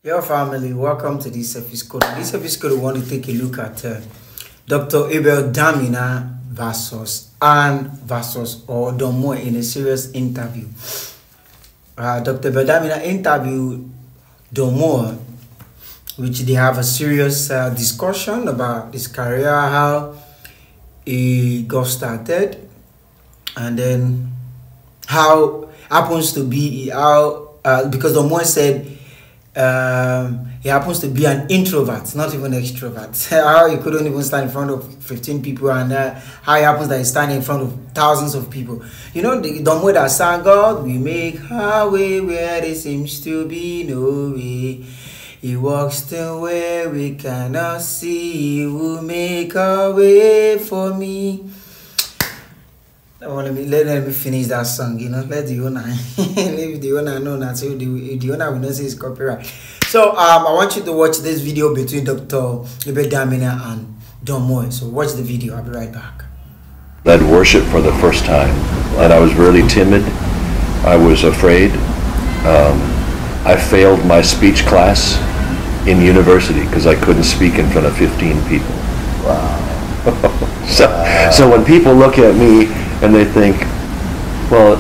Your family, welcome to this episode. This episode, we want to take a look at Dr. Abel Damina versus or Don Moen in a serious interview. Dr. Abel Damina interviewed Don Moen, which they have a serious discussion about his career, how he got started, and then how happens to be because Don Moen said he happens to be an introvert, not even extrovert. How he couldn't even stand in front of 15 people, and how it happens that he's standing in front of thousands of people. You know, the Don that sang, God, we make our way where there seems to be no way. He walks the way we cannot see. He will make a way for me. Let me finish that song, you know. Let the owner leave the owner know that, so the owner will not say it's copyright. So I want you to watch this video between Dr. Abel Damina and Don Moen. So watch the video. I'll be right back. Led worship for the first time, and I was really timid. I was afraid. I failed my speech class in university because I couldn't speak in front of 15 people. Wow. So when people look at me and they think, well,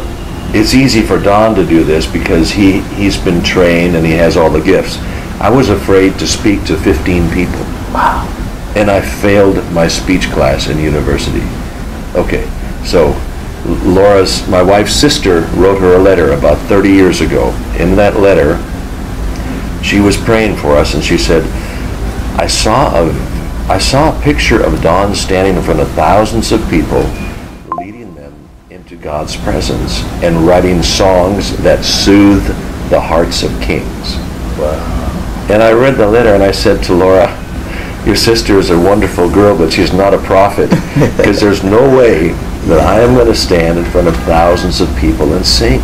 it's easy for Don to do this because he's been trained and he has all the gifts. I was afraid to speak to 15 people. Wow. And I failed my speech class in university. Okay, so my wife's sister wrote her a letter about 30 years ago. In that letter, she was praying for us, and she said, I saw a picture of Don standing in front of thousands of people, leading them into God's presence and writing songs that soothe the hearts of kings. Wow. And I read the letter and I said to Laura, your sister is a wonderful girl, but she's not a prophet, because there's no way that I am going to stand in front of thousands of people and sing.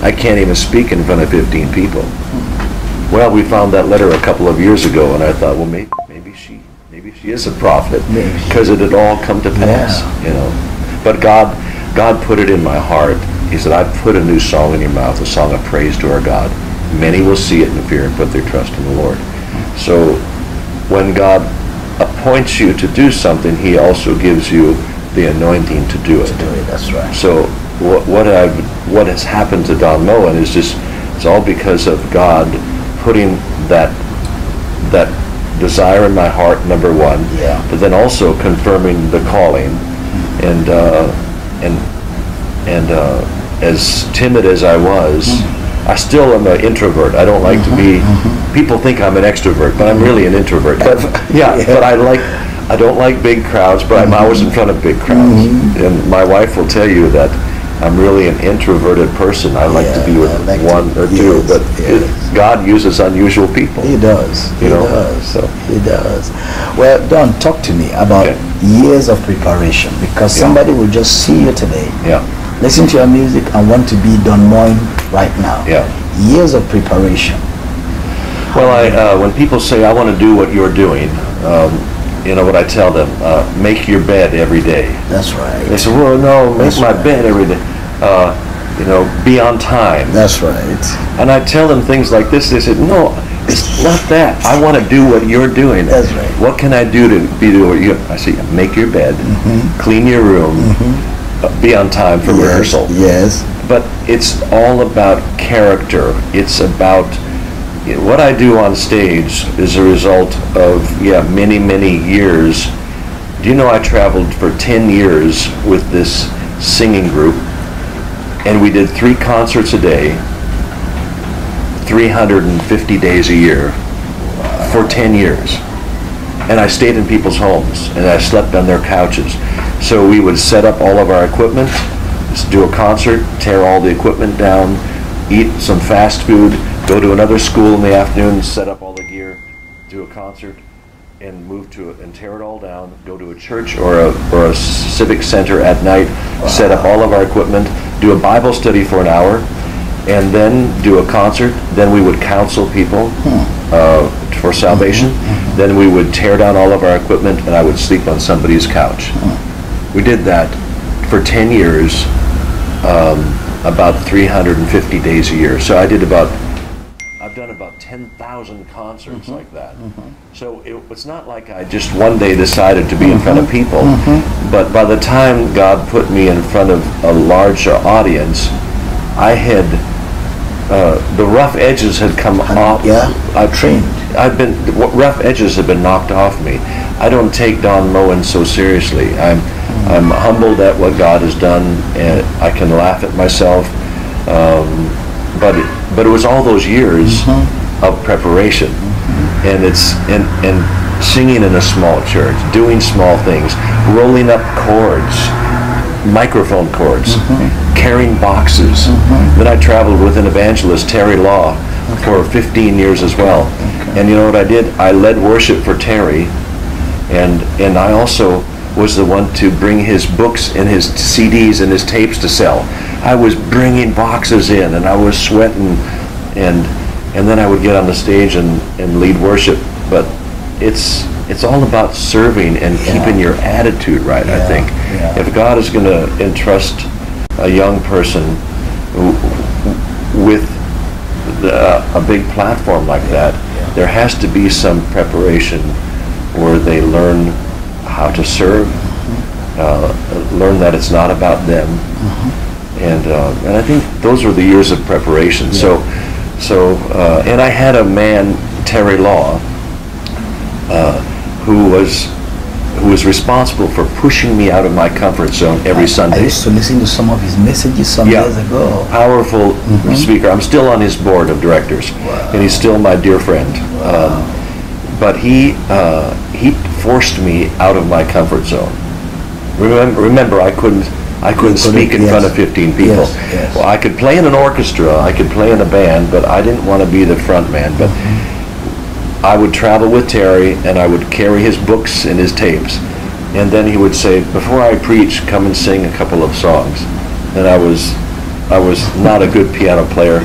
I can't even speak in front of 15 people. Well, we found that letter a couple of years ago, and I thought, well, maybe she is a prophet, because it had all come to pass, you know. But God put it in my heart. He said, I've put a new song in your mouth, a song of praise to our God. Many will see it and fear and put their trust in the Lord. So when God appoints you to do something, he also gives you the anointing to do it. That's right. So what has happened to Don Moen is just, it's all because of God putting that desire in my heart, number one, but then also confirming the calling, and as timid as I was, I still am an introvert. I don't like to be. People think I'm an extrovert, but I'm really an introvert. But but I don't like big crowds, but I'm always in front of big crowds. And my wife will tell you that I'm really an introverted person. I like to be with one or two, but God uses unusual people. He does. He does. Well, Don, talk to me about years of preparation, because somebody will just see you today, listen to your music, and want to be Don Moen right now. Years of preparation. Well, when people say, I want to do what you're doing, you know what I tell them? Make your bed every day. That's right. They say, well, no, make my bed every day. You know, be on time. That's right. And I tell them things like this. They said, no, it's not that. I want to do what you're doing. That's right. What can I do to be doing what you? I say, make your bed, clean your room, be on time for rehearsal. Yes. But it's all about character. It's about what I do on stage is a result of many years. Do you know I traveled for 10 years with this singing group, and we did 3 concerts a day, 350 days a year for 10 years. And I stayed in people's homes, and I slept on their couches. So we would set up all of our equipment, do a concert, tear all the equipment down, eat some fast food, go to another school in the afternoon, set up all the gear, do a concert, and move to it and tear it all down, go to a church or a civic center at night, set up all of our equipment, do a Bible study for an hour, and then do a concert. Then we would counsel people for salvation. Then we would tear down all of our equipment, and I would sleep on somebody's couch. We did that for 10 years, about 350 days a year. So I've done about 10 10,000 concerts like that. So it's not like I just one day decided to be in front of people, but by the time God put me in front of a larger audience, I had, the rough edges had come off. Yeah, I've trained. Rough edges have been knocked off me. I don't take Don Moen so seriously. I'm humbled at what God has done, and I can laugh at myself. But it was all those years of preparation, and singing in a small church, doing small things, rolling up cords, microphone cords, carrying boxes. Then I traveled with an evangelist, Terry Law, for 15 years as well. And you know what I did? I led worship for Terry, and I also was the one to bring his books and his CDs and his tapes to sell. I was bringing boxes in, and I was sweating, and then I would get on the stage and lead worship. But it's all about serving and keeping your attitude right, I think. If God is going to entrust a young person with a big platform like that, there has to be some preparation where they learn how to serve, learn that it's not about them, and I think those were the years of preparation. And I had a man, Terry Law, who was responsible for pushing me out of my comfort zone every Sunday. I used to listen to some of his messages some years ago. Powerful speaker. I'm still on his board of directors, and he's still my dear friend. But he forced me out of my comfort zone. Remember, I couldn't speak in front of 15 people. Well, I could play in an orchestra, I could play in a band, but I didn't want to be the front man. But I would travel with Terry, and I would carry his books and his tapes, and then he would say, "Before I preach, come and sing a couple of songs." And I was not a good piano player,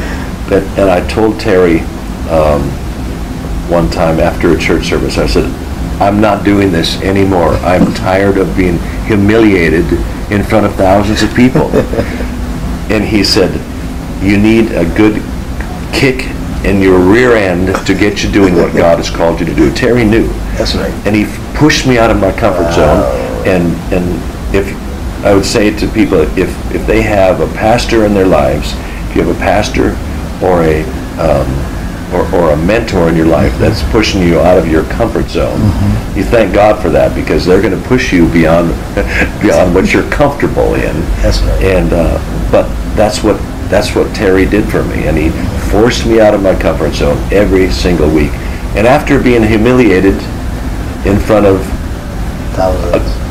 and I told Terry one time after a church service, I said, "I'm not doing this anymore. I'm tired of being humiliated in front of thousands of people." And he said, "You need a good kick in your rear end to get you doing what God has called you to do." Terry knew. That's right. And he pushed me out of my comfort zone. And if I would say to people, if they have a pastor in their lives, if you have a pastor or a mentor in your life that's pushing you out of your comfort zone, you thank God for that, because they're going to push you beyond what you're comfortable in. That's right. And but that's what Terry did for me, and he forced me out of my comfort zone every single week. And after being humiliated in front of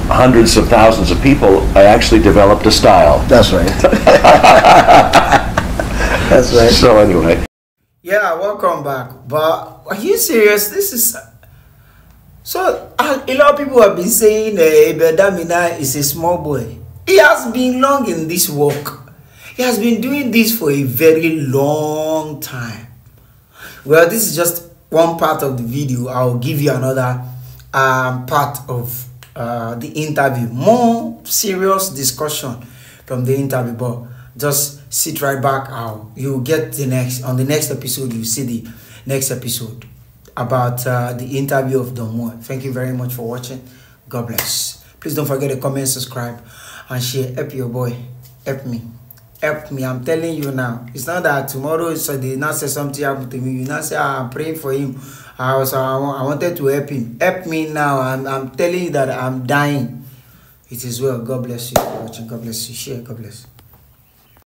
hundreds of thousands of people, I actually developed a style. That's right. That's right. So anyway. Yeah, welcome back. But are you serious? This is so. A lot of people have been saying Abel Damina is a small boy. He has been long in this work. He has been doing this for a very long time. Well, this is just one part of the video. I'll give you another part of the interview. More serious discussion from the interview, but just sit right back. You'll get on the next episode. You see the next episode about the interview of Dr. Moen. Thank you very much for watching. God bless. Please don't forget to comment, subscribe, and share. Help your boy. Help me. Help me. I'm telling you now. It's not that tomorrow they not say something happened to me. You not say I'm praying for him. I wanted to help him. Help me now. I'm telling you that I'm dying. It is well. God bless you for watching. God bless you. Share. God bless.